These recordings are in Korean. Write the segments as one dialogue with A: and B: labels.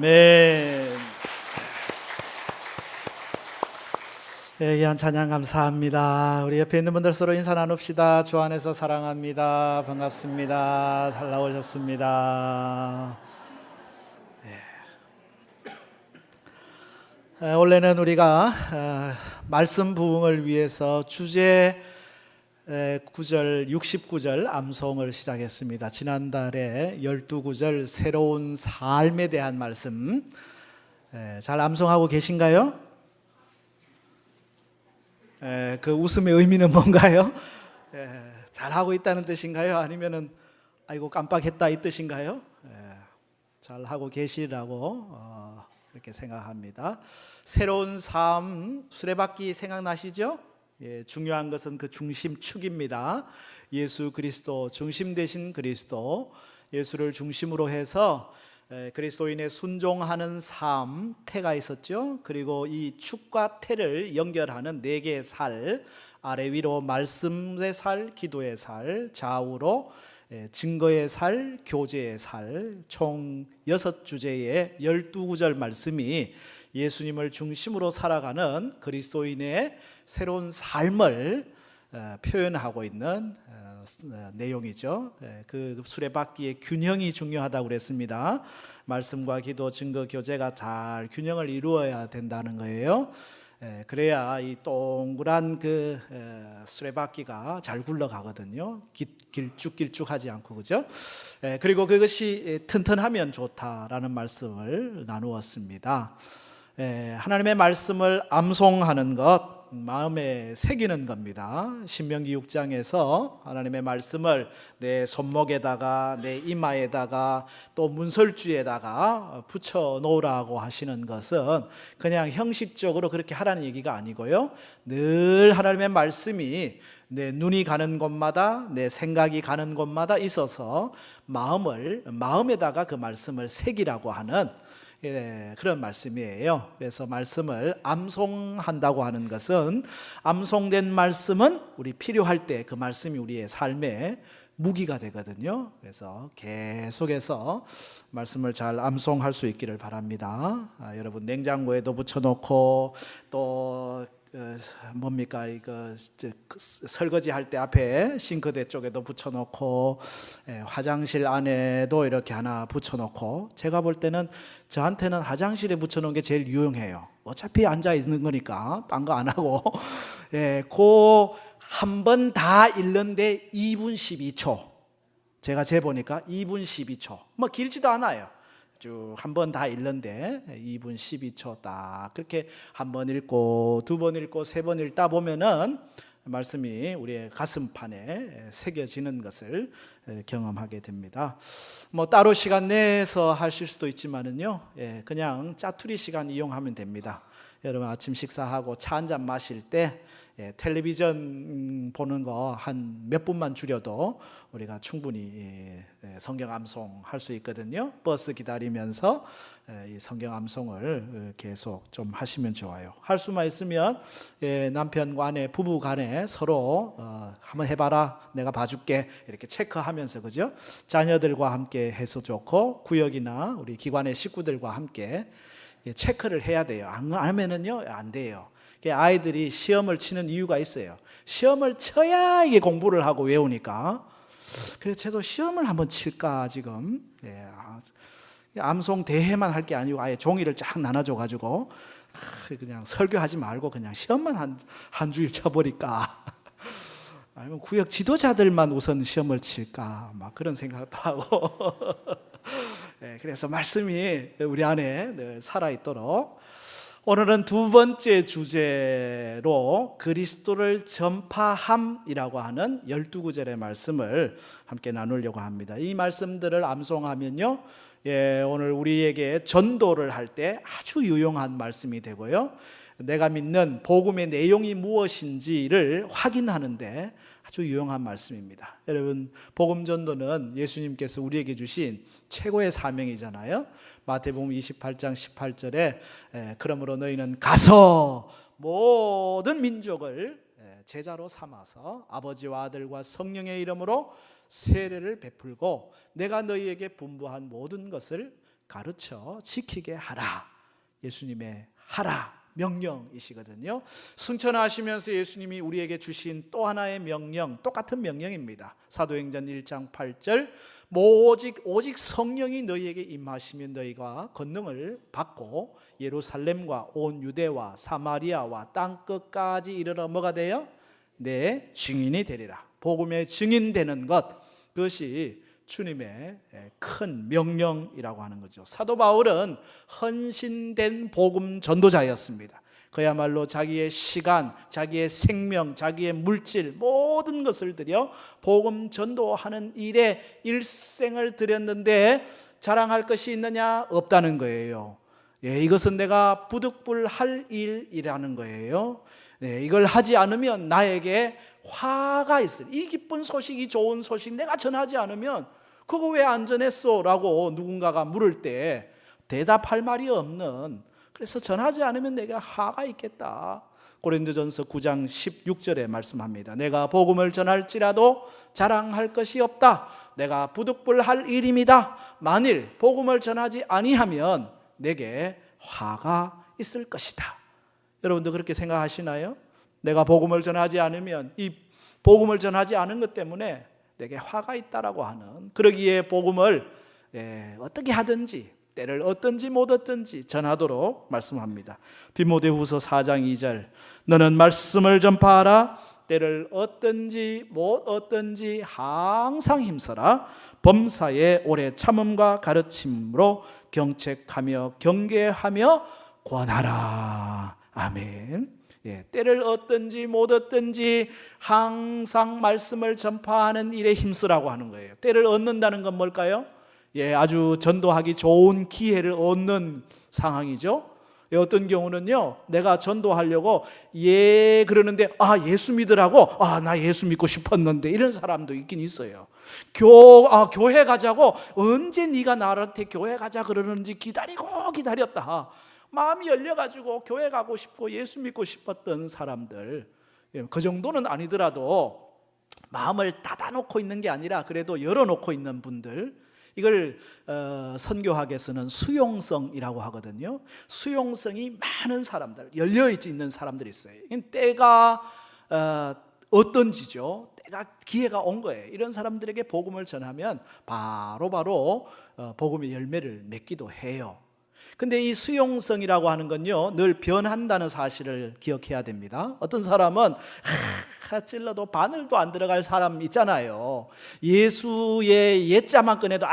A: 아멘. 귀한 찬양 감사합니다. 우리 옆에 있는 분들 서로 인사 나눕시다. 주 안에서 사랑합니다. 반갑습니다. 잘 나오셨습니다. 원래는 우리가 말씀 부흥을 위해서 주제 9절 69절 암송을 시작했습니다. 지난달에 12구절 새로운 삶에 대한 말씀 잘 암송하고 계신가요? 그 웃음의 의미는 뭔가요? 잘하고 있다는 뜻인가요? 아니면은 아이고 깜빡했다 이 뜻인가요? 잘하고 계시라고 그렇게 생각합니다. 새로운 삶 수레바퀴 생각나시죠? 중요한 것은 그 중심축입니다. 예수 그리스도 중심 되신 그리스도, 예수를 중심으로 해서 그리스도인의 순종하는 삶, 태가 있었죠. 그리고 이 축과 태를 연결하는 네 개의 살, 아래 위로 말씀의 살, 기도의 살, 좌우로 증거의 살, 교제의 살, 총 6주제의 12구절 말씀이 예수님을 중심으로 살아가는 그리스도인의 새로운 삶을 표현하고 있는 내용이죠. 그 수레바퀴의 균형이 중요하다고 그랬습니다. 말씀과 기도, 증거, 교제가 잘 균형을 이루어야 된다는 거예요. 그래야 이 동그란 그 수레바퀴가 잘 굴러가거든요. 길쭉길쭉하지 않고, 그죠? 그리고 그것이 튼튼하면 좋다라는 말씀을 나누었습니다. 하나님의 말씀을 암송하는 것, 마음에 새기는 겁니다. 신명기 6장에서 하나님의 말씀을 내 손목에다가 내 이마에다가 또 문설주에다가 붙여 놓으라고 하시는 것은 그냥 형식적으로 그렇게 하라는 얘기가 아니고요, 늘 하나님의 말씀이 내 눈이 가는 곳마다, 내 생각이 가는 곳마다 있어서 마음에다가 그 말씀을 새기라고 하는 그런 말씀이에요. 그래서 말씀을 암송한다고 하는 것은, 암송된 말씀은 우리 필요할 때 그 말씀이 우리의 삶에 무기가 되거든요. 그래서 계속해서 말씀을 잘 암송할 수 있기를 바랍니다. 여러분 냉장고에도 붙여놓고 또 뭡니까 이거 설거지 할 때 앞에 싱크대 쪽에도 붙여놓고 화장실 안에도 이렇게 하나 붙여놓고, 제가 볼 때는 저한테는 화장실에 붙여놓은 게 제일 유용해요. 어차피 앉아 있는 거니까 딴 거 안 하고 그 한 번 다 읽는데 2분 12초, 제가 재보니까 2분 12초, 뭐 길지도 않아요. 쭉 한 번 다 읽는데 2분 12초 딱 그렇게 한 번 읽고 두 번 읽고 세 번 읽다 보면은 말씀이 우리의 가슴판에 새겨지는 것을 경험하게 됩니다. 뭐 따로 시간 내서 하실 수도 있지만은요, 그냥 짜투리 시간 이용하면 됩니다. 여러분 아침 식사하고 차 한 잔 마실 때 텔레비전 보는 거 한 몇 분만 줄여도 우리가 충분히 성경 암송 할 수 있거든요. 버스 기다리면서 이 성경 암송을 계속 좀 하시면 좋아요. 할 수만 있으면 남편과 아내, 부부 간에 서로 한번 해봐라, 내가 봐줄게, 이렇게 체크하면서, 그죠? 자녀들과 함께 해서 좋고, 구역이나 우리 기관의 식구들과 함께 체크를 해야 돼요. 안 하면은요 안 돼요. 아이들이 시험을 치는 이유가 있어요. 시험을 쳐야 이게 공부를 하고 외우니까. 그래서 저도 시험을 한번 칠까 지금. 암송 대회만 할 게 아니고 아예 종이를 쫙 나눠줘가지고 그냥 설교하지 말고 그냥 시험만 한 주일 쳐버릴까. 아니면 구역 지도자들만 우선 시험을 칠까, 막 그런 생각도 하고. 그래서 말씀이 우리 안에 늘 살아있도록, 오늘은 두 번째 주제로 그리스도를 전파함이라고 하는 12구절의 말씀을 함께 나누려고 합니다. 이 말씀들을 암송하면요, 오늘 우리에게 전도를 할 때 아주 유용한 말씀이 되고요, 내가 믿는 복음의 내용이 무엇인지를 확인하는데 아주 유용한 말씀입니다. 여러분, 복음 전도는 예수님께서 우리에게 주신 최고의 사명이잖아요. 마태복음 28장 18절에 그러므로 너희는 가서 모든 민족을 제자로 삼아서 아버지와 아들과 성령의 이름으로 세례를 베풀고 내가 너희에게 분부한 모든 것을 가르쳐 지키게 하라. 예수님의 하라 명령이시거든요. 승천하시면서 예수님이 우리에게 주신 또 하나의 명령, 똑같은 명령입니다. 사도행전 1장 8절 오직 성령이 너희에게 임하시면 너희가 권능을 받고 예루살렘과 온 유대와 사마리아와 땅끝까지 이르러 뭐가 돼요? 내 증인이 되리라. 복음의 증인되는 것, 그것이 주님의 큰 명령이라고 하는 거죠. 사도 바울은 헌신된 복음 전도자였습니다. 그야말로 자기의 시간, 자기의 생명, 자기의 물질 모든 것을 들여 복음 전도하는 일에 일생을 들였는데 자랑할 것이 있느냐? 없다는 거예요. 이것은 내가 부득불할 일이라는 거예요. 이걸 하지 않으면 나에게 화가 있을, 이 기쁜 소식, 이 좋은 소식 내가 전하지 않으면 그거 왜 안 전했어? 라고 누군가가 물을 때 대답할 말이 없는, 그래서 전하지 않으면 내가 화가 있겠다. 고린도전서 9장 16절에 말씀합니다. 내가 복음을 전할지라도 자랑할 것이 없다. 내가 부득불할 일임이다. 만일 복음을 전하지 아니하면 내게 화가 있을 것이다. 여러분도 그렇게 생각하시나요? 내가 복음을 전하지 않으면, 이 복음을 전하지 않은 것 때문에 내게 화가 있다라고 하는, 그러기에 복음을 어떻게 하든지, 때를 얻든지 못 얻든지 전하도록 말씀합니다. 디모데후서 4장 2절 너는 말씀을 전파하라. 때를 얻든지 못 얻든지 항상 힘써라. 범사에 오래 참음과 가르침으로 경책하며 경계하며 권하라. 아멘. 때를 얻든지 못 얻든지 항상 말씀을 전파하는 일에 힘쓰라고 하는 거예요. 때를 얻는다는 건 뭘까요? 아주 전도하기 좋은 기회를 얻는 상황이죠. 어떤 경우는요, 내가 전도하려고 그러는데 예수 믿으라고, 나 예수 믿고 싶었는데, 이런 사람도 있긴 있어요. 교회 가자고, 언제 네가 나한테 교회 가자 그러는지 기다렸다. 마음이 열려가지고 교회 가고 싶고 예수 믿고 싶었던 사람들, 그 정도는 아니더라도 마음을 닫아놓고 있는 게 아니라 그래도 열어놓고 있는 분들, 이걸 선교학에서는 수용성이라고 하거든요. 수용성이 많은 사람들, 열려있는 사람들이 있어요. 때가 어떤지죠. 때가 기회가 온 거예요. 이런 사람들에게 복음을 전하면 바로 복음의 열매를 맺기도 해요. 근데 이 수용성이라고 하는 건요, 늘 변한다는 사실을 기억해야 됩니다. 어떤 사람은 찔러도 바늘도 안 들어갈 사람 있잖아요. 예수의 옛자만 꺼내도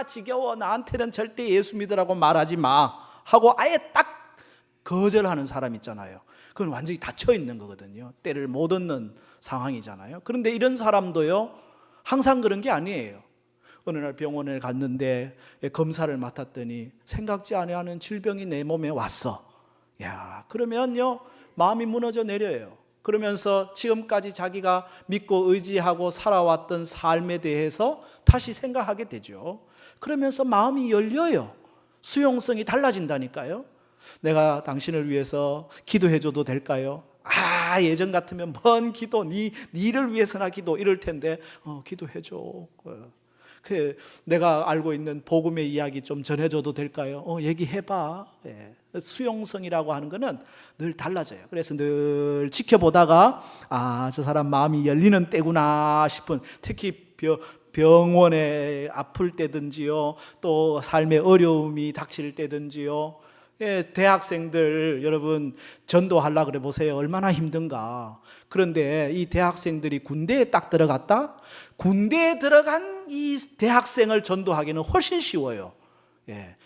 A: 지겨워, 나한테는 절대 예수 믿으라고 말하지 마 하고 아예 딱 거절하는 사람 있잖아요. 그건 완전히 닫혀 있는 거거든요. 때를 못 얻는 상황이잖아요. 그런데 이런 사람도요, 항상 그런 게 아니에요. 어느 날 병원에 갔는데 검사를 맡았더니 생각지 아니하는 질병이 내 몸에 왔어. 그러면요, 마음이 무너져 내려요. 그러면서 지금까지 자기가 믿고 의지하고 살아왔던 삶에 대해서 다시 생각하게 되죠. 그러면서 마음이 열려요. 수용성이 달라진다니까요. 내가 당신을 위해서 기도해줘도 될까요? 예전 같으면 뭔 기도, 니를 위해서나 기도 이럴 텐데 기도해줘. 내가 알고 있는 복음의 이야기 좀 전해줘도 될까요? 얘기해봐. 수용성이라고 하는 거는 늘 달라져요. 그래서 늘 지켜보다가 저 사람 마음이 열리는 때구나 싶은, 특히 병원에 아플 때든지요, 또 삶의 어려움이 닥칠 때든지요. 대학생들 여러분 전도하려고 그래 보세요. 얼마나 힘든가. 그런데 이 대학생들이 군대에 딱 들어갔다? 군대에 들어간 이 대학생을 전도하기는 훨씬 쉬워요.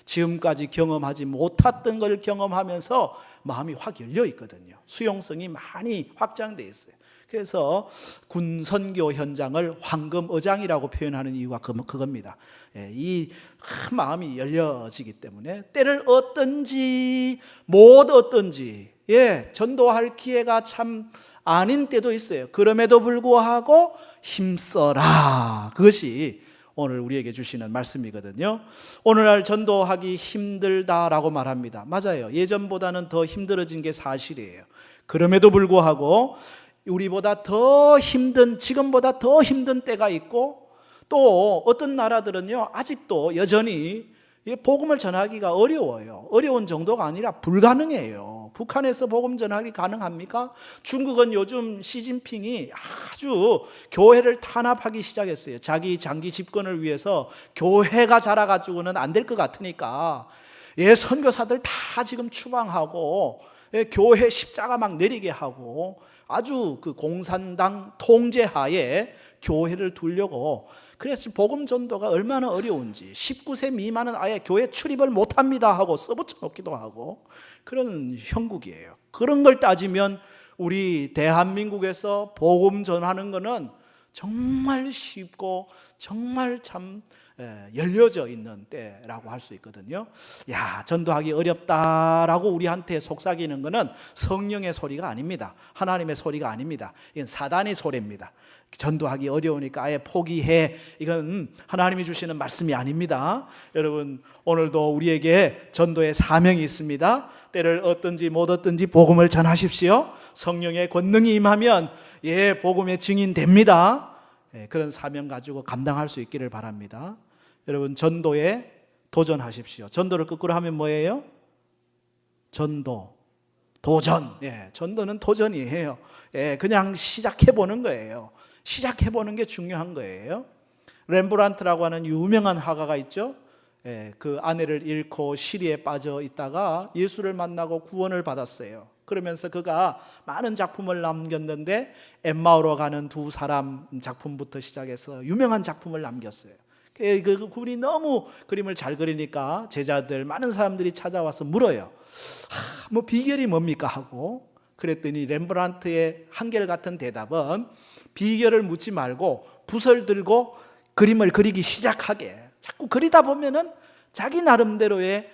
A: 지금까지 경험하지 못했던 걸 경험하면서 마음이 확 열려 있거든요. 수용성이 많이 확장되어 있어요. 그래서 군 선교 현장을 황금어장이라고 표현하는 이유가 그겁니다. 이 마음이 열려지기 때문에 때를 얻든지 못 얻든지 전도할 기회가 참 아닌 때도 있어요. 그럼에도 불구하고 힘써라. 그것이 오늘 우리에게 주시는 말씀이거든요. 오늘날 전도하기 힘들다라고 말합니다. 맞아요. 예전보다는 더 힘들어진 게 사실이에요. 그럼에도 불구하고 우리보다 더 힘든, 지금보다 더 힘든 때가 있고, 또 어떤 나라들은요, 아직도 여전히 이 복음을 전하기가 어려워요. 어려운 정도가 아니라 불가능해요. 북한에서 복음 전하기 가능합니까? 중국은 요즘 시진핑이 아주 교회를 탄압하기 시작했어요. 자기 장기 집권을 위해서 교회가 자라가지고는 안 될 것 같으니까 선교사들 다 지금 추방하고 교회 십자가 막 내리게 하고 아주 그 공산당 통제하에 교회를 두려고. 그래서 복음 전도가 얼마나 어려운지 19세 미만은 아예 교회 출입을 못합니다 하고 써붙여 놓기도 하고 그런 형국이에요. 그런 걸 따지면 우리 대한민국에서 복음 전하는 거는 정말 쉽고 정말 참 열려져 있는 때라고 할 수 있거든요. 전도하기 어렵다라고 우리한테 속삭이는 거는 성령의 소리가 아닙니다. 하나님의 소리가 아닙니다. 이건 사단의 소리입니다. 전도하기 어려우니까 아예 포기해. 이건 하나님이 주시는 말씀이 아닙니다. 여러분, 오늘도 우리에게 전도의 사명이 있습니다. 때를 얻든지 못 얻든지 복음을 전하십시오. 성령의 권능이 임하면 복음의 증인 됩니다. 그런 사명 가지고 감당할 수 있기를 바랍니다. 여러분, 전도에 도전하십시오. 전도를 거꾸로 하면 뭐예요? 전도, 도전. 전도는 도전이에요. 그냥 시작해보는 거예요. 시작해보는 게 중요한 거예요. 렘브란트라고 하는 유명한 화가가 있죠. 그 아내를 잃고 시리에 빠져 있다가 예수를 만나고 구원을 받았어요. 그러면서 그가 많은 작품을 남겼는데 엠마오로 가는 두 사람 작품부터 시작해서 유명한 작품을 남겼어요. 그분이 너무 그림을 잘 그리니까 제자들 많은 사람들이 찾아와서 물어요. 뭐 비결이 뭡니까 하고. 그랬더니 렘브란트의 한결같은 대답은 비결을 묻지 말고 붓을 들고 그림을 그리기 시작하게. 자꾸 그리다 보면은 자기 나름대로의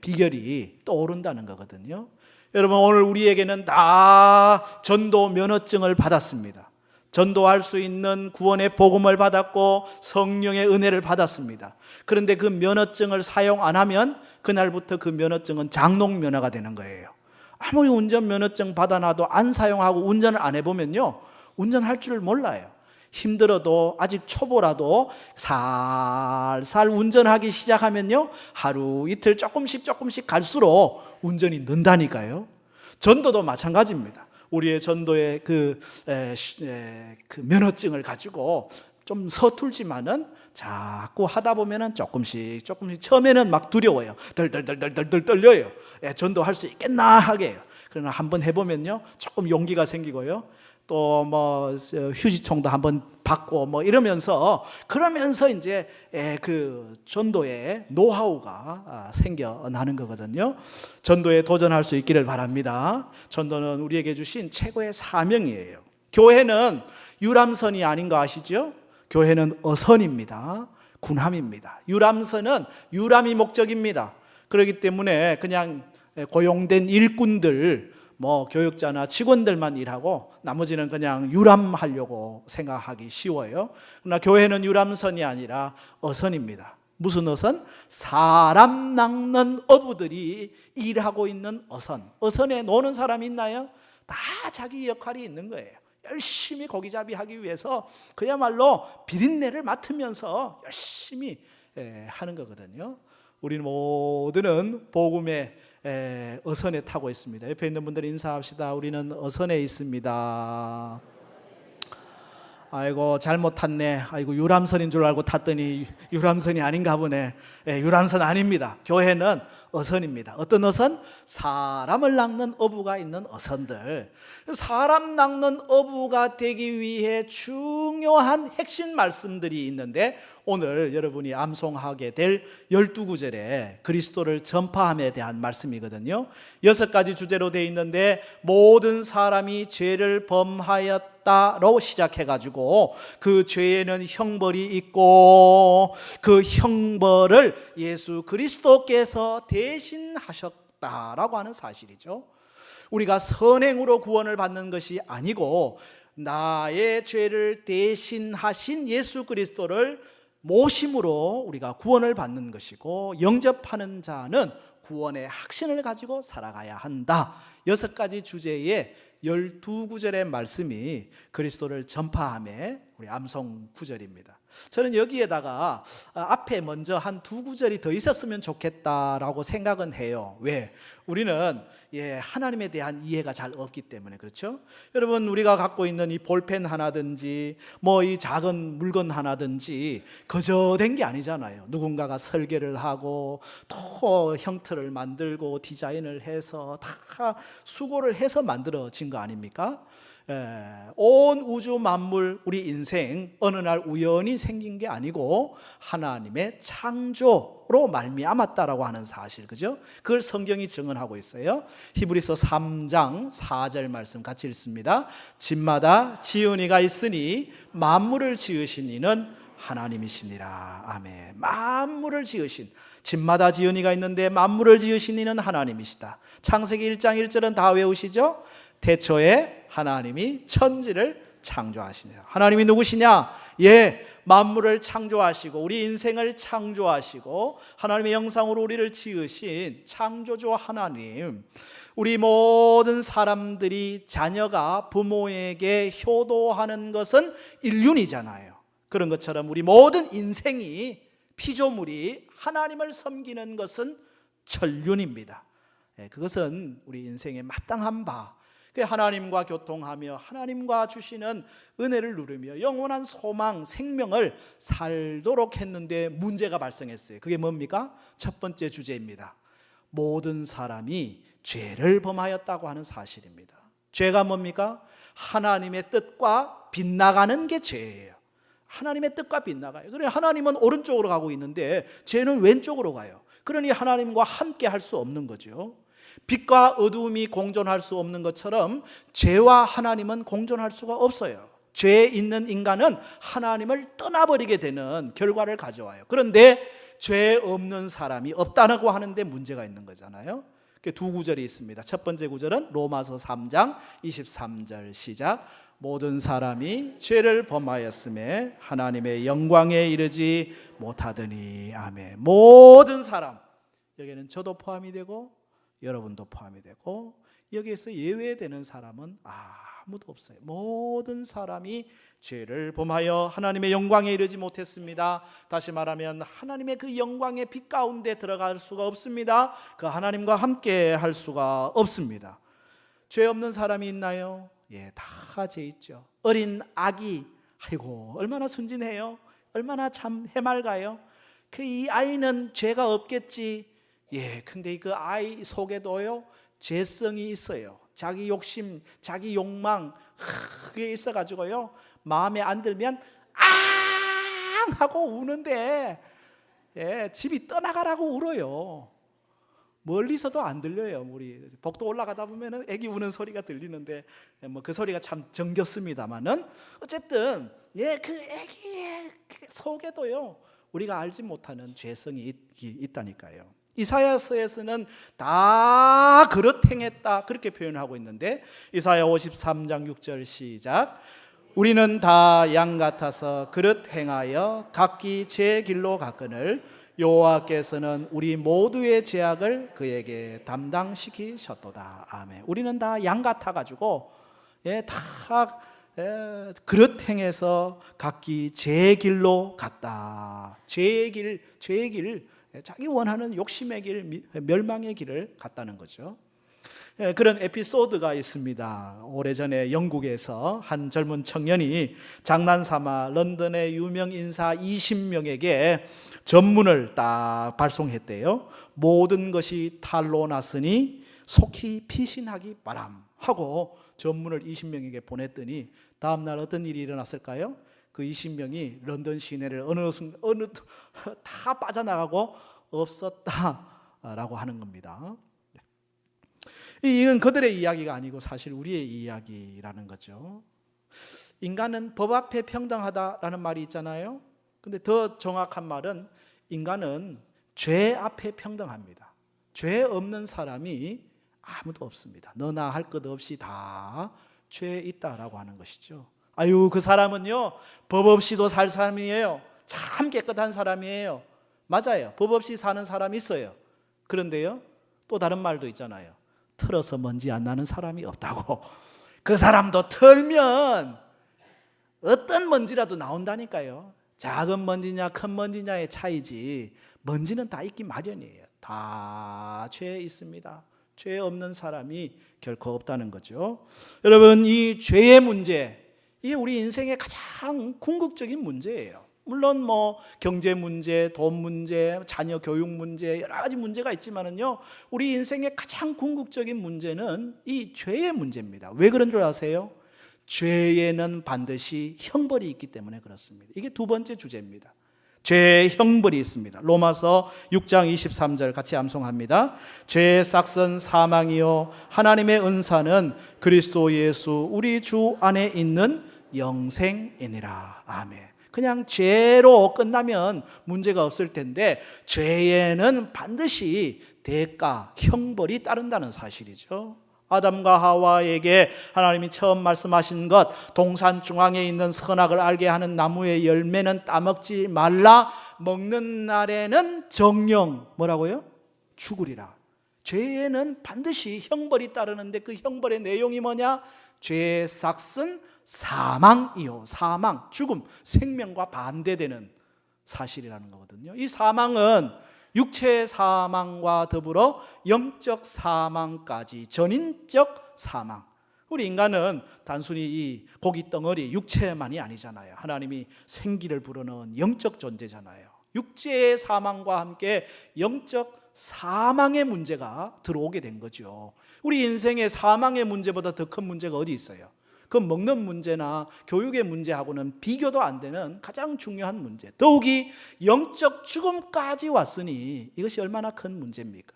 A: 비결이 떠오른다는 거거든요. 여러분, 오늘 우리에게는 다 전도 면허증을 받았습니다. 전도할 수 있는 구원의 복음을 받았고 성령의 은혜를 받았습니다. 그런데 그 면허증을 사용 안 하면 그날부터 그 면허증은 장롱 면허가 되는 거예요. 아무리 운전 면허증 받아놔도 안 사용하고 운전을 안 해보면요, 운전할 줄 몰라요. 힘들어도 아직 초보라도 살살 운전하기 시작하면요, 하루 이틀 조금씩 갈수록 운전이 는다니까요. 전도도 마찬가지입니다. 우리의 전도의 그 면허증을 가지고 좀 서툴지만은 자꾸 하다 보면은 조금씩 처음에는 막 두려워요. 덜덜 떨려요. 전도할 수 있겠나 하게요. 그러나 한번 해보면요, 조금 용기가 생기고요. 또 뭐 휴지총도 한번 받고 뭐 이러면서 그러면서 이제 그 전도의 노하우가 생겨나는 거거든요. 전도에 도전할 수 있기를 바랍니다. 전도는 우리에게 주신 최고의 사명이에요. 교회는 유람선이 아닌 거 아시죠? 교회는 어선입니다. 군함입니다. 유람선은 유람이 목적입니다. 그렇기 때문에 그냥 고용된 일꾼들, 뭐 교육자나 직원들만 일하고 나머지는 그냥 유람하려고 생각하기 쉬워요. 그러나 교회는 유람선이 아니라 어선입니다. 무슨 어선? 사람 낚는 어부들이 일하고 있는 어선. 어선에 노는 사람이 있나요? 다 자기 역할이 있는 거예요. 열심히 고기잡이 하기 위해서 그야말로 비린내를 맡으면서 열심히 하는 거거든요. 우리는 모두는 복음의 어선에 타고 있습니다. 옆에 있는 분들 인사합시다. 우리는 어선에 있습니다. 아이고, 잘못 탔네. 아이고, 유람선인 줄 알고 탔더니 유람선이 아닌가 보네. 유람선 아닙니다. 교회는 어선입니다. 어떤 어선? 사람을 낚는 어부가 있는 어선들. 사람 낚는 어부가 되기 위해 중요한 핵심 말씀들이 있는데, 오늘 여러분이 암송하게 될 12구절에 그리스도를 전파함에 대한 말씀이거든요. 6가지 주제로 되어 있는데, 모든 사람이 죄를 범하였다로 시작해가지고 그 죄에는 형벌이 있고 그 형벌을 예수 그리스도께서 대신하셨다라고 하는 사실이죠. 우리가 선행으로 구원을 받는 것이 아니고 나의 죄를 대신하신 예수 그리스도를 모심으로 우리가 구원을 받는 것이고, 영접하는 자는 구원의 확신을 가지고 살아가야 한다. 6가지 주제의 12구절의 말씀이 그리스도를 전파함의 우리 암송 구절입니다. 저는 여기에다가 앞에 먼저 한 2구절이 더 있었으면 좋겠다라고 생각은 해요. 왜? 우리는 하나님에 대한 이해가 잘 없기 때문에. 그렇죠? 여러분, 우리가 갖고 있는 이 볼펜 하나든지 이 작은 물건 하나든지 거저된 게 아니잖아요. 누군가가 설계를 하고 또 형태를 만들고 디자인을 해서 다 수고를 해서 만들어진 거 아닙니까? 온 우주 만물, 우리 인생 어느 날 우연히 생긴 게 아니고 하나님의 창조로 말미암았다라고 하는 사실, 그죠? 그걸 성경이 증언하고 있어요. 히브리서 3장 4절 말씀 같이 읽습니다. 집마다 지은 이가 있으니 만물을 지으신 이는 하나님이시니라. 아멘. 만물을 지으신, 집마다 지은 이가 있는데 만물을 지으신 이는 하나님이시다. 창세기 1장 1절은 다 외우시죠? 태초에 하나님이 천지를 창조하시니라. 하나님이 누구시냐? 만물을 창조하시고 우리 인생을 창조하시고 하나님의 형상으로 우리를 지으신 창조주 하나님. 우리 모든 사람들이 자녀가 부모에게 효도하는 것은 일륜이잖아요. 그런 것처럼 우리 모든 인생이, 피조물이 하나님을 섬기는 것은 천륜입니다. 그것은 우리 인생의 마땅한 바, 하나님과 교통하며 하나님과 주시는 은혜를 누리며 영원한 소망, 생명을 살도록 했는데 문제가 발생했어요. 그게 뭡니까? 첫 번째 주제입니다. 모든 사람이 죄를 범하였다고 하는 사실입니다. 죄가 뭡니까? 하나님의 뜻과 빗나가는 게 죄예요. 하나님의 뜻과 빗나가요. 그러니 하나님은 오른쪽으로 가고 있는데 죄는 왼쪽으로 가요. 그러니 하나님과 함께 할 수 없는 거죠. 빛과 어두움이 공존할 수 없는 것처럼 죄와 하나님은 공존할 수가 없어요. 죄에 있는 인간은 하나님을 떠나버리게 되는 결과를 가져와요. 그런데 죄 없는 사람이 없다고 하는데 문제가 있는 거잖아요. 두 구절이 있습니다. 첫 번째 구절은 로마서 3장 23절 시작. 모든 사람이 죄를 범하였음에 하나님의 영광에 이르지 못하더니. 아멘. 모든 사람, 여기는 저도 포함이 되고 여러분도 포함이 되고 여기에서 예외되는 사람은 아무도 없어요. 모든 사람이 죄를 범하여 하나님의 영광에 이르지 못했습니다. 다시 말하면 하나님의 그 영광의 빛 가운데 들어갈 수가 없습니다. 그 하나님과 함께 할 수가 없습니다. 죄 없는 사람이 있나요? 다 죄 있죠. 어린 아기, 아이고 얼마나 순진해요. 얼마나 참 해맑아요. 이 아이는 죄가 없겠지. 근데 그 아이 속에도요 죄성이 있어요. 자기 욕심, 자기 욕망, 그게 있어가지고요 마음에 안 들면 앙 하고 우는데 집이 떠나가라고 울어요. 멀리서도 안 들려요. 우리 복도 올라가다 보면은 애기 우는 소리가 들리는데 그 소리가 참 정겹습니다만은 어쨌든 그 애기의 속에도요 우리가 알지 못하는 죄성이 있다니까요. 이사야서에서는 다 그릇 행했다 그렇게 표현하고 있는데 이사야 53장 6절 시작. 우리는 다 양 같아서 그릇 행하여 각기 제 길로 갔거늘 여호와께서는 우리 모두의 죄악을 그에게 담당시키셨도다. 아멘. 우리는 다 양 같아가지고 다 그릇 행해서 각기 제 길로 갔다. 죄의 길, 자기 원하는 욕심의 길, 멸망의 길을 갔다는 거죠. 그런 에피소드가 있습니다. 오래전에 영국에서 한 젊은 청년이 장난삼아 런던의 유명 인사 20명에게 전문을 딱 발송했대요. 모든 것이 탄로 났으니 속히 피신하기 바람 하고 전문을 20명에게 보냈더니 다음날 어떤 일이 일어났을까요? 그 20명이 런던 시내를 어느 다 빠져나가고 없었다라고 하는 겁니다. 이건 그들의 이야기가 아니고 사실 우리의 이야기라는 거죠. 인간은 법 앞에 평등하다라는 말이 있잖아요. 근데 더 정확한 말은 인간은 죄 앞에 평등합니다. 죄 없는 사람이 아무도 없습니다. 너나 할 것 없이 다 죄에 있다라고 하는 것이죠. 아유, 그 사람은요 법 없이도 살 사람이에요. 참 깨끗한 사람이에요. 맞아요. 법 없이 사는 사람이 있어요. 그런데요 또 다른 말도 있잖아요. 털어서 먼지 안 나는 사람이 없다고. 그 사람도 털면 어떤 먼지라도 나온다니까요. 작은 먼지냐 큰 먼지냐의 차이지 먼지는 다 있기 마련이에요. 다 죄에 있습니다. 죄 없는 사람이 결코 없다는 거죠. 여러분, 이 죄의 문제, 이게 우리 인생의 가장 궁극적인 문제예요. 물론 뭐 경제 문제, 돈 문제, 자녀 교육 문제, 여러 가지 문제가 있지만은요, 우리 인생의 가장 궁극적인 문제는 이 죄의 문제입니다. 왜 그런 줄 아세요? 죄에는 반드시 형벌이 있기 때문에 그렇습니다. 이게 두 번째 주제입니다. 죄의 형벌이 있습니다. 로마서 6장 23절 같이 암송합니다. 죄의 싹은 사망이요 하나님의 은사는 그리스도 예수 우리 주 안에 있는 영생이니라. 아멘. 그냥 죄로 끝나면 문제가 없을 텐데 죄에는 반드시 대가, 형벌이 따른다는 사실이죠. 아담과 하와에게 하나님이 처음 말씀하신 것, 동산 중앙에 있는 선악을 알게 하는 나무의 열매는 따먹지 말라, 먹는 날에는 정령 뭐라고요? 죽으리라. 죄에는 반드시 형벌이 따르는데 그 형벌의 내용이 뭐냐? 죄의 삭은 사망이요. 사망, 죽음, 생명과 반대되는 사실이라는 거거든요. 이 사망은 육체의 사망과 더불어 영적 사망까지, 전인적 사망. 우리 인간은 단순히 이 고기 덩어리, 육체만이 아니잖아요. 하나님이 생기를 불어넣은 영적 존재잖아요. 육체의 사망과 함께 영적 사망의 문제가 들어오게 된 거죠. 우리 인생의 사망의 문제보다 더 큰 문제가 어디 있어요? 그 먹는 문제나 교육의 문제하고는 비교도 안 되는 가장 중요한 문제, 더욱이 영적 죽음까지 왔으니 이것이 얼마나 큰 문제입니까?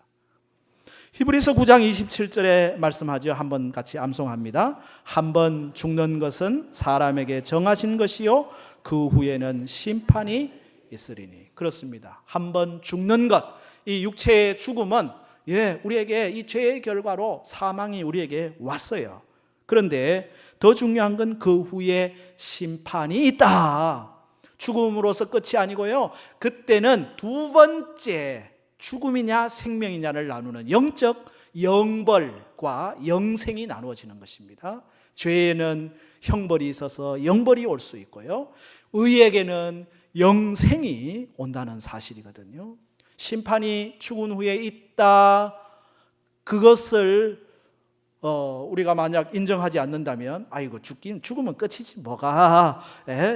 A: 히브리서 9장 27절에 말씀하죠. 한번 같이 암송합니다. 한번 죽는 것은 사람에게 정하신 것이요 그 후에는 심판이 있으리니. 그렇습니다. 한번 죽는 것, 이 육체의 죽음은 우리에게 이 죄의 결과로 사망이 우리에게 왔어요. 그런데 더 중요한 건 그 후에 심판이 있다. 죽음으로서 끝이 아니고요, 그때는 두 번째 죽음이냐 생명이냐를 나누는 영적 영벌과 영생이 나누어지는 것입니다. 죄에는 형벌이 있어서 영벌이 올 수 있고요, 의에게는 영생이 온다는 사실이거든요. 심판이 죽은 후에 있다, 그것을 우리가 만약 인정하지 않는다면, 아이고 죽으면 끝이지 뭐가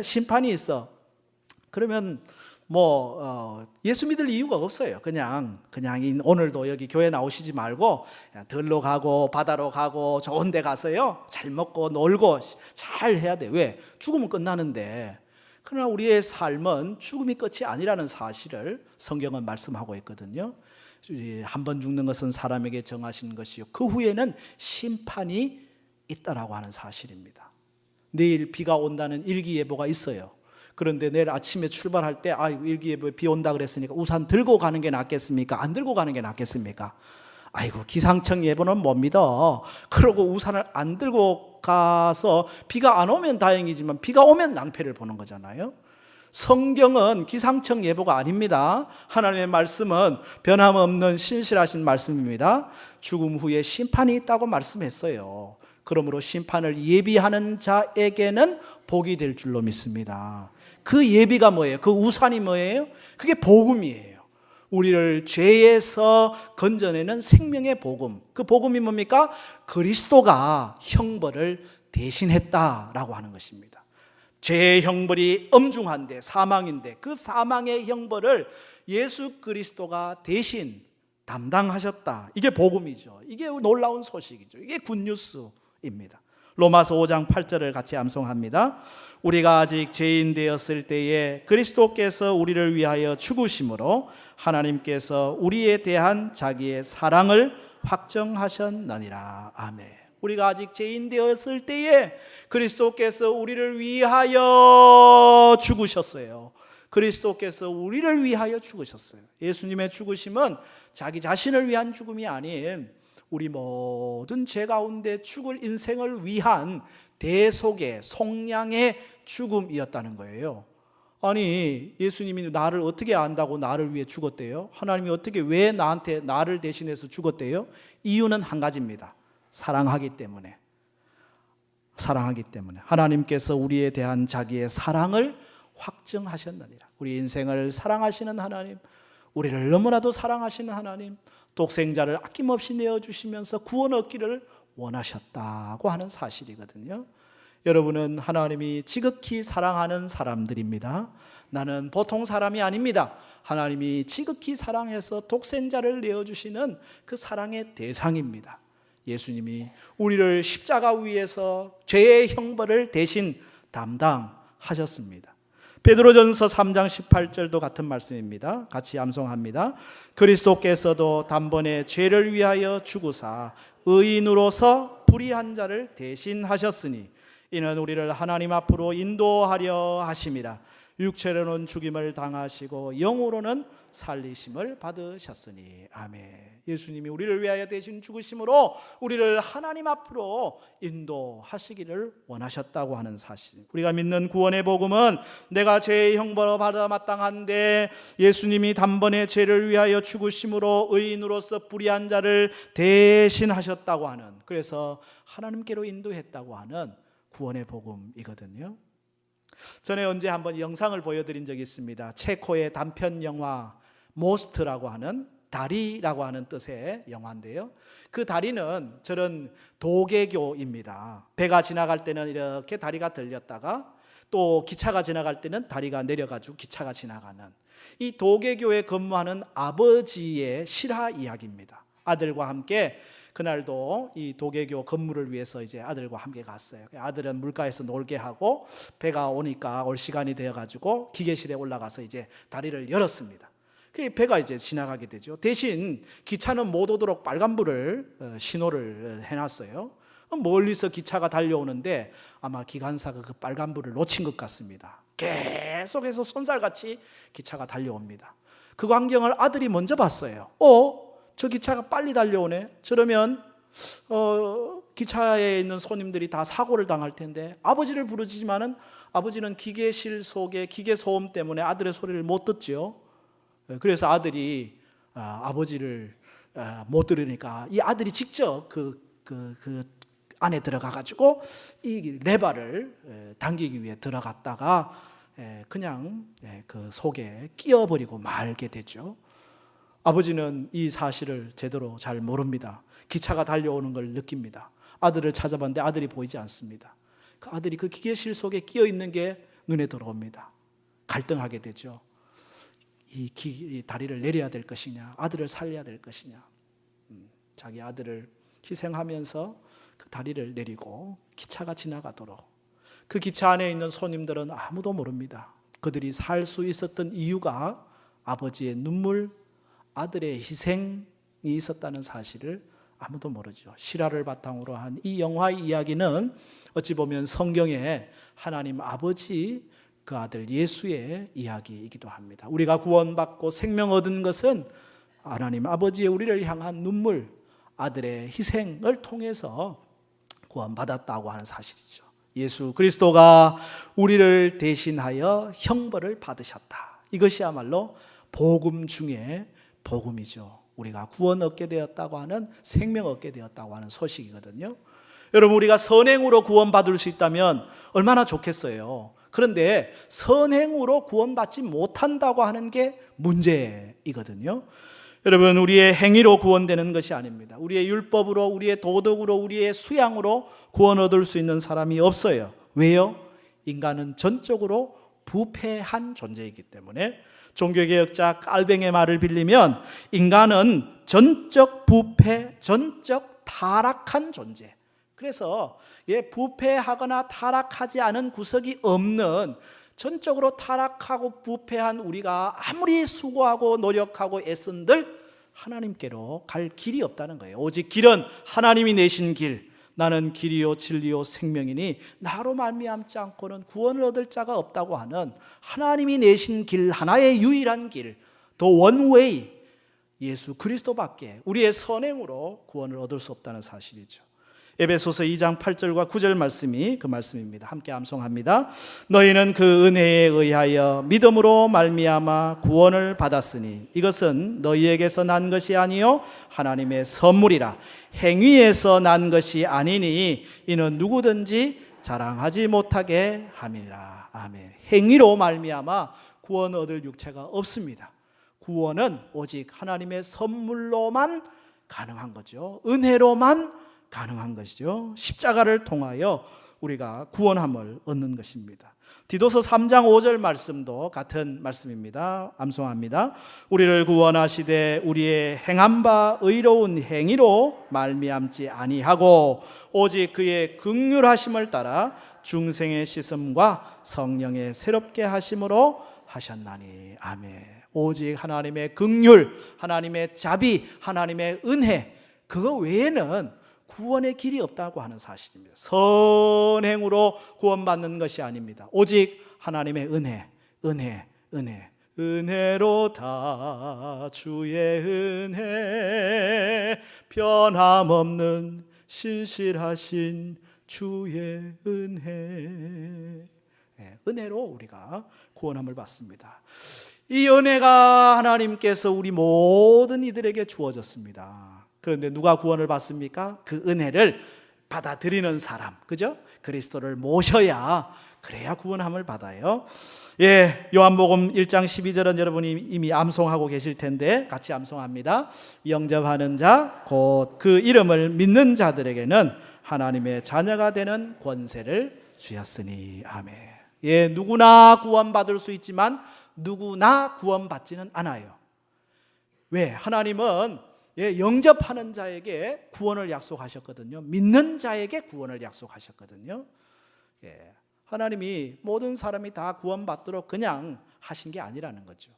A: 심판이 있어, 그러면 예수 믿을 이유가 없어요. 그냥 오늘도 여기 교회 나오시지 말고 들로 가고 바다로 가고 좋은 데 가서요 잘 먹고 놀고 잘 해야 돼. 왜? 죽으면 끝나는데. 그러나 우리의 삶은 죽음이 끝이 아니라는 사실을 성경은 말씀하고 있거든요. 한 번 죽는 것은 사람에게 정하신 것이요 그 후에는 심판이 있다라고 하는 사실입니다. 내일 비가 온다는 일기예보가 있어요. 그런데 내일 아침에 출발할 때 일기예보에 비 온다 그랬으니까 우산 들고 가는 게 낫겠습니까? 안 들고 가는 게 낫겠습니까? 아이고 기상청 예보는 못 믿어. 그러고 우산을 안 들고 가서 비가 안 오면 다행이지만 비가 오면 낭패를 보는 거잖아요. 성경은 기상청 예보가 아닙니다. 하나님의 말씀은 변함없는 신실하신 말씀입니다. 죽음 후에 심판이 있다고 말씀했어요. 그러므로 심판을 예비하는 자에게는 복이 될 줄로 믿습니다. 그 예비가 뭐예요? 그 우산이 뭐예요? 그게 복음이에요. 우리를 죄에서 건져내는 생명의 복음. 그 복음이 뭡니까? 그리스도가 형벌을 대신했다라고 하는 것입니다. 죄의 형벌이 엄중한데, 사망인데, 그 사망의 형벌을 예수 그리스도가 대신 담당하셨다. 이게 복음이죠. 이게 놀라운 소식이죠. 이게 굿뉴스입니다. 로마서 5장 8절을 같이 암송합니다. 우리가 아직 죄인 되었을 때에 그리스도께서 우리를 위하여 죽으심으로 하나님께서 우리에 대한 자기의 사랑을 확정하셨느니라. 아멘. 우리가 아직 죄인 되었을 때에 그리스도께서 우리를 위하여 죽으셨어요. 그리스도께서 우리를 위하여 죽으셨어요. 예수님의 죽으심은 자기 자신을 위한 죽음이 아닌 우리 모든 죄 가운데 죽을 인생을 위한 대속의 속량의 죽음이었다는 거예요. 아니 예수님이 나를 어떻게 안다고 나를 위해 죽었대요? 하나님이 어떻게 왜 나한테 나를 대신해서 죽었대요? 이유는 한 가지입니다. 사랑하기 때문에. 사랑하기 때문에. 하나님께서 우리에 대한 자기의 사랑을 확증하셨느니라. 우리 인생을 사랑하시는 하나님, 우리를 너무나도 사랑하시는 하나님, 독생자를 아낌없이 내어주시면서 구원 얻기를 원하셨다고 하는 사실이거든요. 여러분은 하나님이 지극히 사랑하는 사람들입니다. 나는 보통 사람이 아닙니다. 하나님이 지극히 사랑해서 독생자를 내어주시는 그 사랑의 대상입니다. 예수님이 우리를 십자가 위에서 죄의 형벌을 대신 담당하셨습니다. 베드로전서 3장 18절도 같은 말씀입니다. 같이 암송합니다. 그리스도께서도 단번에 죄를 위하여 죽으사 의인으로서 불의한 자를 대신하셨으니 이는 우리를 하나님 앞으로 인도하려 하심이라. 육체로는 죽임을 당하시고 영으로는 살리심을 받으셨으니. 아멘. 예수님이 우리를 위하여 대신 죽으심으로 우리를 하나님 앞으로 인도하시기를 원하셨다고 하는 사실. 우리가 믿는 구원의 복음은 내가 죄의 형벌을 받아 마땅한데 예수님이 단번에 죄를 위하여 죽으심으로 의인으로서 불의한 자를 대신하셨다고 하는, 그래서 하나님께로 인도했다고 하는 구원의 복음이거든요. 전에 언제 한번 영상을 보여드린 적이 있습니다. 체코의 단편 영화 모스트라고 하는, 다리라고 하는 뜻의 영화인데요. 그 다리는 저런 도개교입니다. 배가 지나갈 때는 이렇게 다리가 들렸다가 또 기차가 지나갈 때는 다리가 내려가지고 기차가 지나가는, 이 도개교에 근무하는 아버지의 실화 이야기입니다. 아들과 함께 그날도 이 도개교 근무를 위해서 이제 아들과 함께 갔어요. 아들은 물가에서 놀게 하고 배가 오니까 올 시간이 되어가지고 기계실에 올라가서 이제 다리를 열었습니다. 그 배가 이제 지나가게 되죠. 대신 기차는 못 오도록 빨간불을 신호를 해놨어요. 멀리서 기차가 달려오는데 아마 기관사가 그 빨간불을 놓친 것 같습니다. 계속해서 손살같이 기차가 달려옵니다. 그 광경을 아들이 먼저 봤어요. 저 기차가 빨리 달려오네. 저러면 기차에 있는 손님들이 다 사고를 당할 텐데. 아버지를 부르지만은 아버지는 기계실 속에 기계 소음 때문에 아들의 소리를 못 듣죠. 그래서 아들이 아버지를 못 들으니까 이 아들이 직접 그 안에 들어가 가지고 이 레바를 당기기 위해 들어갔다가 그냥 그 속에 끼어버리고 말게 되죠. 아버지는 이 사실을 제대로 잘 모릅니다. 기차가 달려오는 걸 느낍니다. 아들을 찾아봤는데 아들이 보이지 않습니다. 그 아들이 그 기계실 속에 끼어 있는 게 눈에 들어옵니다. 갈등하게 되죠. 이 다리를 내려야 될 것이냐, 아들을 살려야 될 것이냐. 자기 아들을 희생하면서 그 다리를 내리고 기차가 지나가도록. 그 기차 안에 있는 손님들은 아무도 모릅니다. 그들이 살 수 있었던 이유가 아버지의 눈물, 아들의 희생이 있었다는 사실을 아무도 모르죠. 실화를 바탕으로 한 이 영화의 이야기는 어찌 보면 성경의 하나님 아버지 그 아들 예수의 이야기이기도 합니다. 우리가 구원받고 생명 얻은 것은 하나님 아버지의 우리를 향한 눈물, 아들의 희생을 통해서 구원받았다고 하는 사실이죠. 예수 그리스도가 우리를 대신하여 형벌을 받으셨다. 이것이야말로 복음 중에 복음이죠. 우리가 구원 얻게 되었다고 하는, 생명 얻게 되었다고 하는 소식이거든요. 여러분, 우리가 선행으로 구원받을 수 있다면 얼마나 좋겠어요. 그런데 선행으로 구원받지 못한다고 하는 게 문제이거든요. 여러분, 우리의 행위로 구원되는 것이 아닙니다. 우리의 율법으로, 우리의 도덕으로, 우리의 수양으로 구원 얻을 수 있는 사람이 없어요. 왜요? 인간은 전적으로 부패한 존재이기 때문에. 종교개혁자 깔뱅의 말을 빌리면 인간은 전적 부패, 전적 타락한 존재. 그래서 부패하거나 타락하지 않은 구석이 없는, 전적으로 타락하고 부패한 우리가 아무리 수고하고 노력하고 애쓴들 하나님께로 갈 길이 없다는 거예요. 오직 길은 하나님이 내신 길, 나는 길이요 진리요 생명이니 나로 말미암지 않고는 구원을 얻을 자가 없다고 하는 하나님이 내신 길, 하나의 유일한 길, The one way, 예수 그리스도밖에 우리의 선행으로 구원을 얻을 수 없다는 사실이죠. 에베소서 2장 8절과 9절 말씀이 그 말씀입니다. 함께 암송합니다. 너희는 그 은혜에 의하여 믿음으로 말미암아 구원을 받았으니 이것은 너희에게서 난 것이 아니요 하나님의 선물이라. 행위에서 난 것이 아니니 이는 누구든지 자랑하지 못하게 함이라. 아멘. 행위로 말미암아 구원 얻을 육체가 없습니다. 구원은 오직 하나님의 선물로만 가능한 거죠. 은혜로만 가능한 것이죠. 십자가를 통하여 우리가 구원함을 얻는 것입니다. 디도서 3장 5절 말씀도 같은 말씀입니다. 암송합니다. 우리를 구원하시되 우리의 행한 바 의로운 행위로 말미암지 아니하고 오직 그의 긍휼하심을 따라 중생의 씻음과 성령의 새롭게 하심으로 하셨나니. 아멘. 오직 하나님의 긍휼, 하나님의 자비, 하나님의 은혜, 그거 외에는 구원의 길이 없다고 하는 사실입니다. 선행으로 구원받는 것이 아닙니다. 오직 하나님의 은혜, 은혜, 은혜. 은혜로다 주의 은혜, 변함없는 신실하신 주의 은혜. 은혜로 우리가 구원함을 받습니다. 이 은혜가 하나님께서 우리 모든 이들에게 주어졌습니다. 그런데 누가 구원을 받습니까? 그 은혜를 받아들이는 사람, 그죠? 그리스도를 모셔야, 그래야 구원함을 받아요. 요한복음 1장 12절은 여러분이 이미 암송하고 계실 텐데 같이 암송합니다. 영접하는 자 곧 그 이름을 믿는 자들에게는 하나님의 자녀가 되는 권세를 주셨으니. 아멘. 누구나 구원받을 수 있지만 누구나 구원받지는 않아요. 왜? 하나님은 영접하는 자에게 구원을 약속하셨거든요. 믿는 자에게 구원을 약속하셨거든요. 하나님이 모든 사람이 다 구원받도록 그냥 하신 게 아니라는 거죠.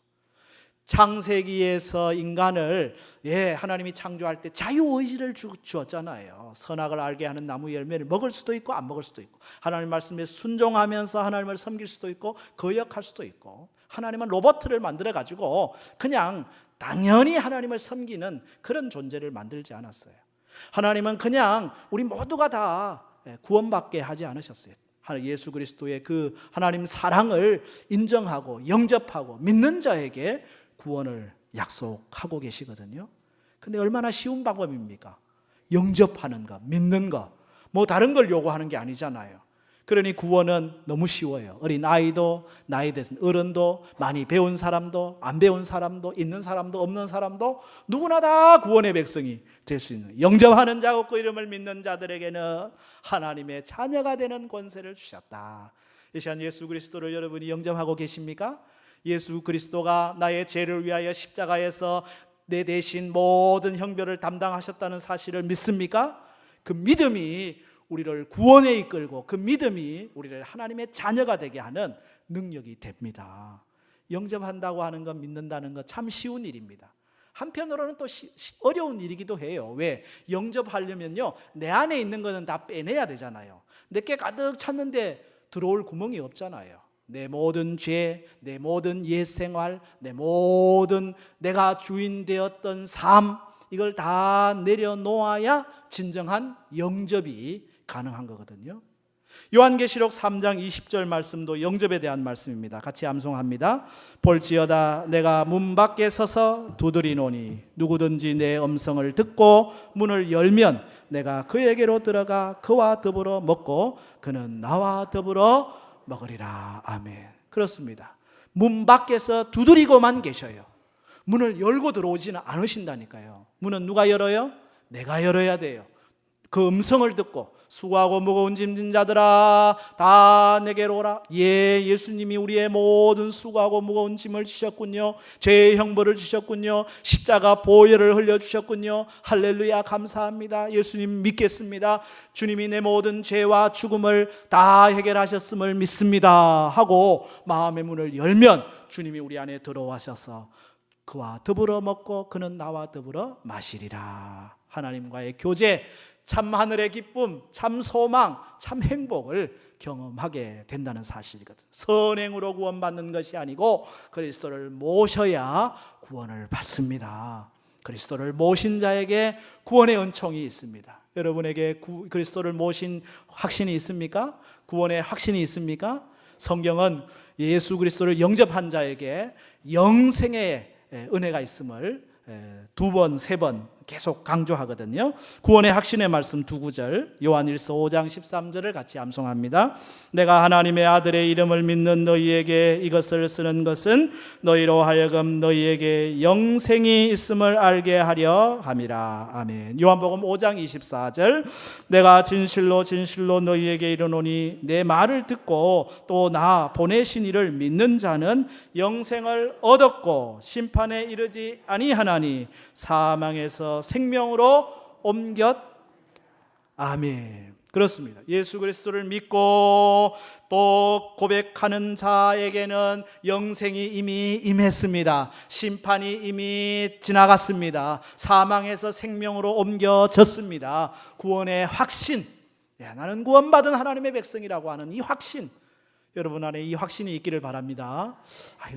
A: 창세기에서 인간을 하나님이 창조할 때 자유의지를 주었잖아요. 선악을 알게 하는 나무 열매를 먹을 수도 있고 안 먹을 수도 있고, 하나님 말씀에 순종하면서 하나님을 섬길 수도 있고 거역할 수도 있고, 하나님은 로봇을 만들어가지고 그냥 당연히 하나님을 섬기는 그런 존재를 만들지 않았어요. 하나님은 그냥 우리 모두가 다 구원받게 하지 않으셨어요. 예수 그리스도의 그 하나님 사랑을 인정하고 영접하고 믿는 자에게 구원을 약속하고 계시거든요. 근데 얼마나 쉬운 방법입니까? 영접하는 것, 믿는 것, 뭐 다른 걸 요구하는 게 아니잖아요. 그러니 구원은 너무 쉬워요. 어린 아이도, 나이 든 어른도, 많이 배운 사람도, 안 배운 사람도, 있는 사람도, 없는 사람도 누구나 다 구원의 백성이 될 수 있는, 영접하는 자고 그 이름을 믿는 자들에게는 하나님의 자녀가 되는 권세를 주셨다. 이 시간 예수 그리스도를 여러분이 영접하고 계십니까? 예수 그리스도가 나의 죄를 위하여 십자가에서 내 대신 모든 형벌을 담당하셨다는 사실을 믿습니까? 그 믿음이 우리를 구원에 이끌고 그 믿음이 우리를 하나님의 자녀가 되게 하는 능력이 됩니다. 영접한다고 하는 것, 믿는다는 것 참 쉬운 일입니다. 한편으로는 또 어려운 일이기도 해요. 왜? 영접하려면요, 내 안에 있는 것은 다 빼내야 되잖아요. 내게 가득 찼는데 들어올 구멍이 없잖아요. 내 모든 죄, 내 모든 옛생활, 내 모든 내가 주인 되었던 삶, 이걸 다 내려놓아야 진정한 영접이 가능한 거거든요. 요한계시록 3장 20절 말씀도 영접에 대한 말씀입니다. 같이 암송합니다. 볼지어다 내가 문 밖에 서서 두드리노니 누구든지 내 음성을 듣고 문을 열면 내가 그에게로 들어가 그와 더불어 먹고 그는 나와 더불어 먹으리라. 아멘. 그렇습니다. 문 밖에서 두드리고만 계셔요. 문을 열고 들어오지는 않으신다니까요. 문은 누가 열어요? 내가 열어야 돼요. 그 음성을 듣고 수고하고 무거운 짐진 자들아 다 내게로 오라. 예수님이 우리의 모든 수고하고 무거운 짐을 지셨군요. 죄의 형벌을 지셨군요. 십자가 보혈을 흘려주셨군요. 할렐루야, 감사합니다. 예수님 믿겠습니다. 주님이 내 모든 죄와 죽음을 다 해결하셨음을 믿습니다 하고 마음의 문을 열면 주님이 우리 안에 들어와셔서 그와 더불어 먹고 그는 나와 더불어 마시리라. 하나님과의 교제, 참 하늘의 기쁨, 참 소망, 참 행복을 경험하게 된다는 사실이거든요. 선행으로 구원받는 것이 아니고 그리스도를 모셔야 구원을 받습니다. 그리스도를 모신 자에게 구원의 은총이 있습니다. 여러분에게 그리스도를 모신 확신이 있습니까? 구원의 확신이 있습니까? 성경은 예수 그리스도를 영접한 자에게 영생의 은혜가 있음을 두 번, 세 번 계속 강조하거든요. 구원의 확신의 말씀 두 구절, 요한일서 5장 13절을 같이 암송합니다. 내가 하나님의 아들의 이름을 믿는 너희에게 이것을 쓰는 것은 너희로 하여금 너희에게 영생이 있음을 알게 하려 함이라. 아멘. 요한복음 5장 24절, 내가 진실로 진실로 너희에게 이르노니 내 말을 듣고 또 나 보내신 이를 믿는 자는 영생을 얻었고 심판에 이르지 아니하나니 사망에서 생명으로 옮겼. 아멘. 그렇습니다. 예수 그리스도를 믿고 또 고백하는 자에게는 영생이 이미 임했습니다. 심판이 이미 지나갔습니다. 사망에서 생명으로 옮겨졌습니다. 구원의 확신, 나는 구원받은 하나님의 백성이라고 하는 이 확신, 여러분 안에 이 확신이 있기를 바랍니다.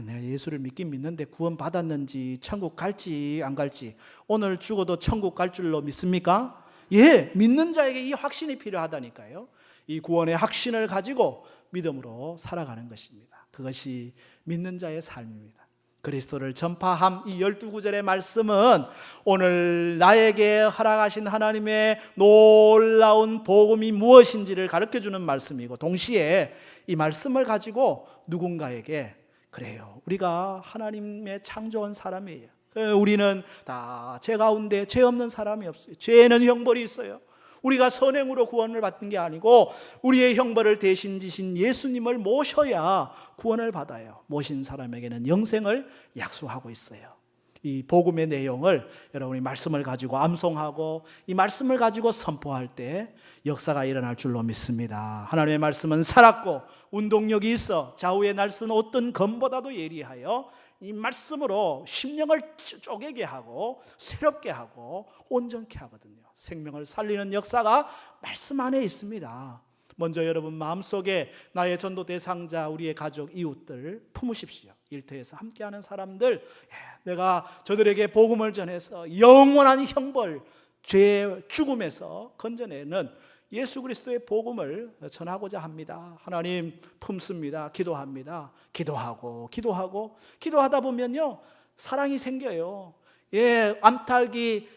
A: 내가 예수를 믿긴 믿는데 구원 받았는지, 천국 갈지 안 갈지, 오늘 죽어도 천국 갈 줄로 믿습니까? 예, 믿는 자에게 이 확신이 필요하다니까요. 이 구원의 확신을 가지고 믿음으로 살아가는 것입니다. 그것이 믿는 자의 삶입니다. 그리스도를 전파함, 이 12구절의 말씀은 오늘 나에게 허락하신 하나님의 놀라운 복음이 무엇인지를 가르쳐주는 말씀이고, 동시에 이 말씀을 가지고 누군가에게, 그래요, 우리가 하나님의 창조한 사람이에요. 우리는 다 죄 가운데 죄 없는 사람이 없어요. 죄에는 형벌이 있어요. 우리가 선행으로 구원을 받는 게 아니고 우리의 형벌을 대신 지신 예수님을 모셔야 구원을 받아요. 모신 사람에게는 영생을 약속하고 있어요. 이 복음의 내용을 여러분이 말씀을 가지고 암송하고 이 말씀을 가지고 선포할 때 역사가 일어날 줄로 믿습니다. 하나님의 말씀은 살았고 운동력이 있어 좌우의 날선 어떤 검보다도 예리하여 이 말씀으로 심령을 쪼개게 하고 새롭게 하고 온전케 하거든요. 생명을 살리는 역사가 말씀 안에 있습니다. 먼저 여러분 마음속에 나의 전도 대상자, 우리의 가족, 이웃들 품으십시오. 일터에서 함께하는 사람들, 내가 저들에게 복음을 전해서 영원한 형벌, 죄, 죽음에서 건져내는 예수 그리스도의 복음을 전하고자 합니다. 하나님 품습니다. 기도합니다. 기도하다 보면요, 사랑이 생겨요. 암탉이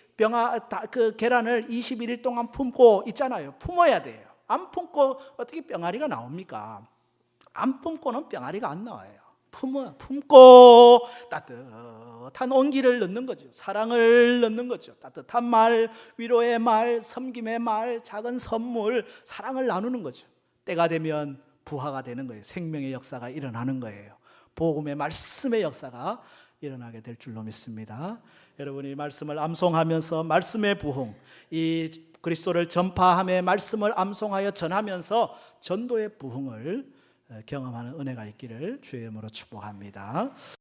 A: 그 계란을 21일 동안 품고 있잖아요. 품어야 돼요. 안 품고 어떻게 병아리가 나옵니까? 안 품고는 병아리가 안 나와요. 품고 따뜻한 온기를 넣는 거죠. 사랑을 넣는 거죠. 따뜻한 말, 위로의 말, 섬김의 말, 작은 선물, 사랑을 나누는 거죠. 때가 되면 부화가 되는 거예요. 생명의 역사가 일어나는 거예요. 복음의 말씀의 역사가 일어나게 될 줄로 믿습니다. 여러분이 말씀을 암송하면서 말씀의 부흥, 이 그리스도를 전파함의 말씀을 암송하여 전하면서 전도의 부흥을 경험하는 은혜가 있기를 주의 이름으로 축복합니다.